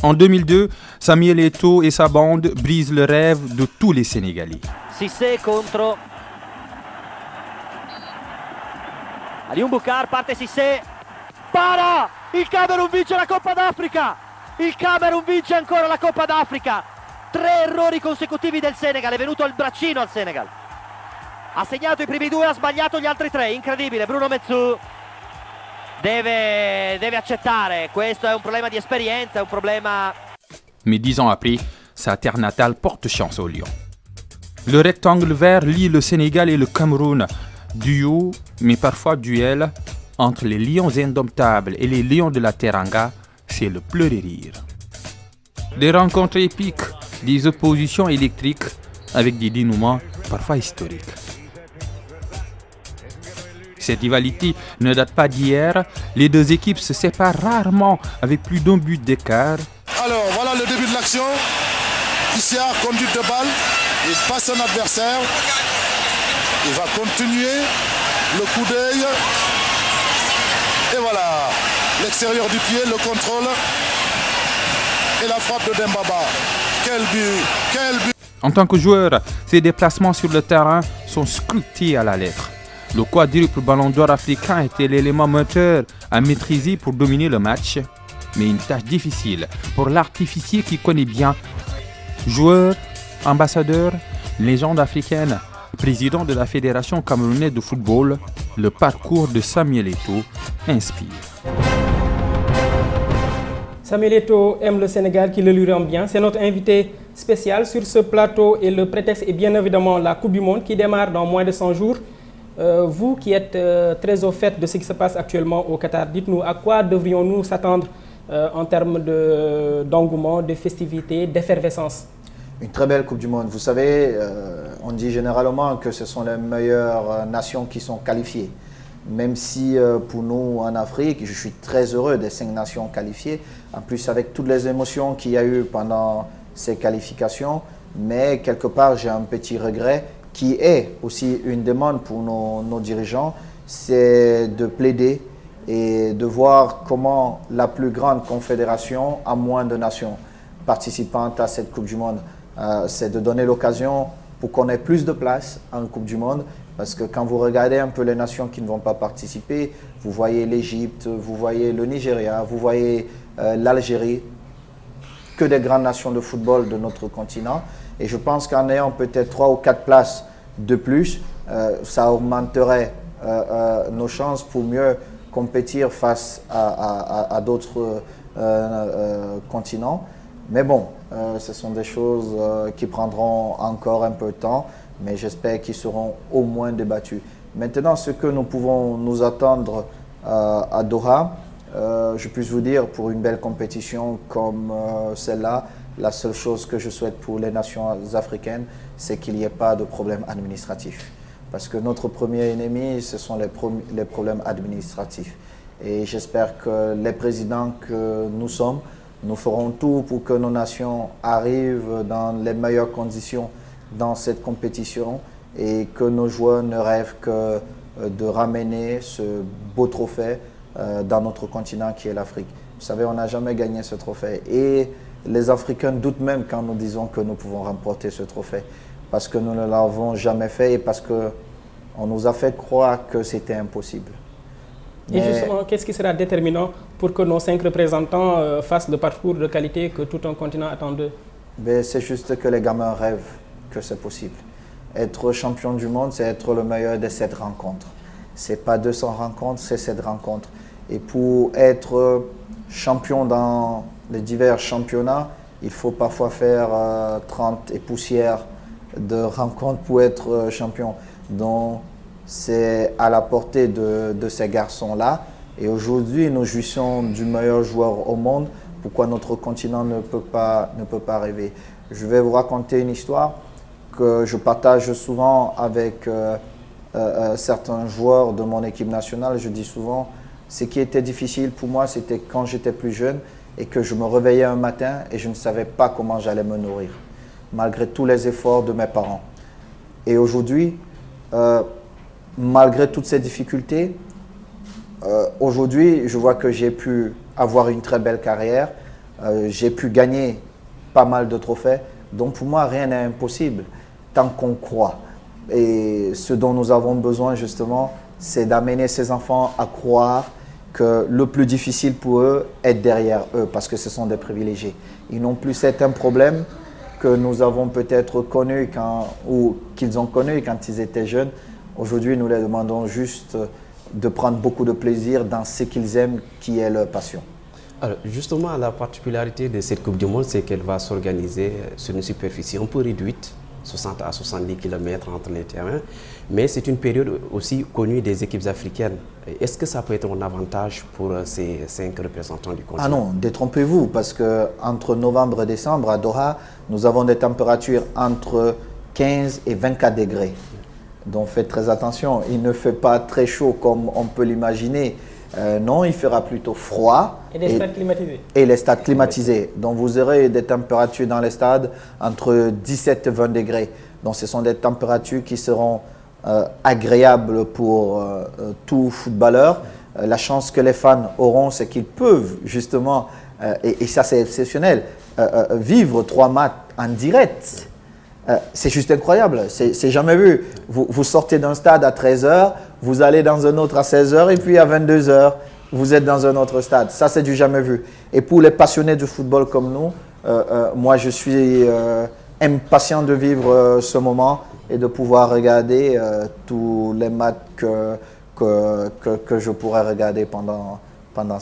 En 2002, Samuel Eto'o et sa bande brisent le rêve de tous les Sénégalais. Cissé contro Alioune Boucar, parte Cissé, para! Il Camerun vince la Coppa d'Africa! Il Camerun vince ancora la Coppa d'Africa! 3 errori consecutivi del Senegal, è venuto il braccino al Senegal. Ha segnato i primi 2, ha sbagliato gli altri 3, incredibile. Bruno Mezzou deve accettare, questo è un problema di esperienza, è un problema... Mais 10 ans après, sa terre natale porte chance aux Lions. Le rectangle vert lie le Sénégal et le Cameroun. Duo, mais parfois duel, entre les Lions indomptables et les Lions de la Teranga, c'est le pleurer rire. Des rencontres épiques, des oppositions électriques, avec des dénouements parfois historiques. Cette rivalité ne date pas d'hier, les deux équipes se séparent rarement avec plus d'un but d'écart. Alors voilà le début de l'action, Issa conduite de balle, il passe son adversaire, il va continuer, le coup d'œil, et voilà, l'extérieur du pied, le contrôle, et la frappe de Dembaba. Quel but, quel but! En tant que joueur, ses déplacements sur le terrain sont scrutés à la lettre. Le quadruple ballon d'or africain était l'élément moteur à maîtriser pour dominer le match, mais une tâche difficile pour l'artificier qui connaît bien. Joueur, ambassadeur, légende africaine, président de la Fédération camerounaise de football, le parcours de Samuel Eto'o inspire. Samuel Eto'o aime le Sénégal qui le lui rend bien. C'est notre invité spécial sur ce plateau et le prétexte est bien évidemment la Coupe du Monde qui démarre dans moins de 100 jours. Vous qui êtes très au fait de ce qui se passe actuellement au Qatar, dites-nous à quoi devrions-nous s'attendre en termes d'engouement, de festivités, d'effervescence? Une très belle Coupe du Monde. Vous savez, on dit généralement que ce sont les meilleures nations qui sont qualifiées. Même si pour nous en Afrique, je suis très heureux des 5 nations qualifiées. En plus avec toutes les émotions qu'il y a eu pendant ces qualifications. Mais quelque part, j'ai un petit regret qui est aussi une demande pour nos dirigeants. C'est de plaider et de voir comment la plus grande confédération a moins de nations participantes à cette Coupe du Monde. C'est de donner l'occasion pour qu'on ait plus de place en Coupe du Monde. Parce que quand vous regardez un peu les nations qui ne vont pas participer, vous voyez l'Égypte, vous voyez le Nigeria, vous voyez l'Algérie, que des grandes nations de football de notre continent. Et je pense qu'en ayant peut-être 3 ou 4 places de plus, ça augmenterait nos chances pour mieux compétir face à d'autres continents. Mais bon, ce sont des choses qui prendront encore un peu de temps, mais j'espère qu'ils seront au moins débattus. Maintenant, ce que nous pouvons nous attendre à Doha, je puis vous dire, pour une belle compétition comme celle-là, la seule chose que je souhaite pour les nations africaines, c'est qu'il n'y ait pas de problème administratif. Parce que notre premier ennemi, ce sont les problèmes administratifs. Et j'espère que les présidents que nous sommes, nous ferons tout pour que nos nations arrivent dans les meilleures conditions dans cette compétition et que nos joueurs ne rêvent que de ramener ce beau trophée dans notre continent qui est l'Afrique. Vous savez, on n'a jamais gagné ce trophée et les Africains doutent même quand nous disons que nous pouvons remporter ce trophée parce que nous ne l'avons jamais fait et parce qu'on nous a fait croire que c'était impossible. Et justement, qu'est-ce qui sera déterminant pour que nos 5 représentants fassent le parcours de qualité que tout un continent attend d'eux? C'est juste que les gamins rêvent que c'est possible. Être champion du monde, c'est être le meilleur de cette rencontre. Ce n'est pas 200 rencontres, c'est cette rencontre. Et pour être champion dans les divers championnats, il faut parfois faire 30 et poussières de rencontres pour être champion. Donc, c'est à la portée de ces garçons-là. Et aujourd'hui, nous jouissons du meilleur joueur au monde. Pourquoi notre continent ne peut pas rêver? Je vais vous raconter une histoire que je partage souvent avec certains joueurs de mon équipe nationale. Je dis souvent, ce qui était difficile pour moi, c'était quand j'étais plus jeune et que je me réveillais un matin et je ne savais pas comment j'allais me nourrir, malgré tous les efforts de mes parents. Et aujourd'hui, malgré toutes ces difficultés, aujourd'hui, je vois que j'ai pu avoir une très belle carrière. J'ai pu gagner pas mal de trophées. Donc pour moi, rien n'est impossible tant qu'on croit. Et ce dont nous avons besoin justement, c'est d'amener ces enfants à croire que le plus difficile pour eux est derrière eux parce que ce sont des privilégiés. Ils n'ont plus certains problèmes que nous avons peut-être connus ou qu'ils ont connus quand ils étaient jeunes. Aujourd'hui, nous leur demandons juste de prendre beaucoup de plaisir dans ce qu'ils aiment, qui est leur passion. Alors, justement, la particularité de cette Coupe du Monde, c'est qu'elle va s'organiser sur une superficie un peu réduite, 60 à 70 km entre les terrains, mais c'est une période aussi connue des équipes africaines. Est-ce que ça peut être un avantage pour ces 5 représentants du continent? Ah non, détrompez-vous, parce qu'entre novembre et décembre, à Doha, nous avons des températures entre 15 et 24 degrés. Donc faites très attention, il ne fait pas très chaud comme on peut l'imaginer. Non, il fera plutôt froid. Et des stades climatisés. Et les stades climatisés. Donc vous aurez des températures dans les stades entre 17 et 20 degrés. Donc ce sont des températures qui seront agréables pour tout footballeur. La chance que les fans auront, c'est qu'ils peuvent justement, et ça c'est exceptionnel, vivre 3 matchs en direct. C'est juste incroyable, c'est jamais vu. Vous sortez d'un stade à 13h, vous allez dans un autre à 16h et puis à 22h, vous êtes dans un autre stade. Ça, c'est du jamais vu. Et pour les passionnés du football comme nous, moi, je suis impatient de vivre ce moment et de pouvoir regarder tous les matchs que je pourrais regarder pendant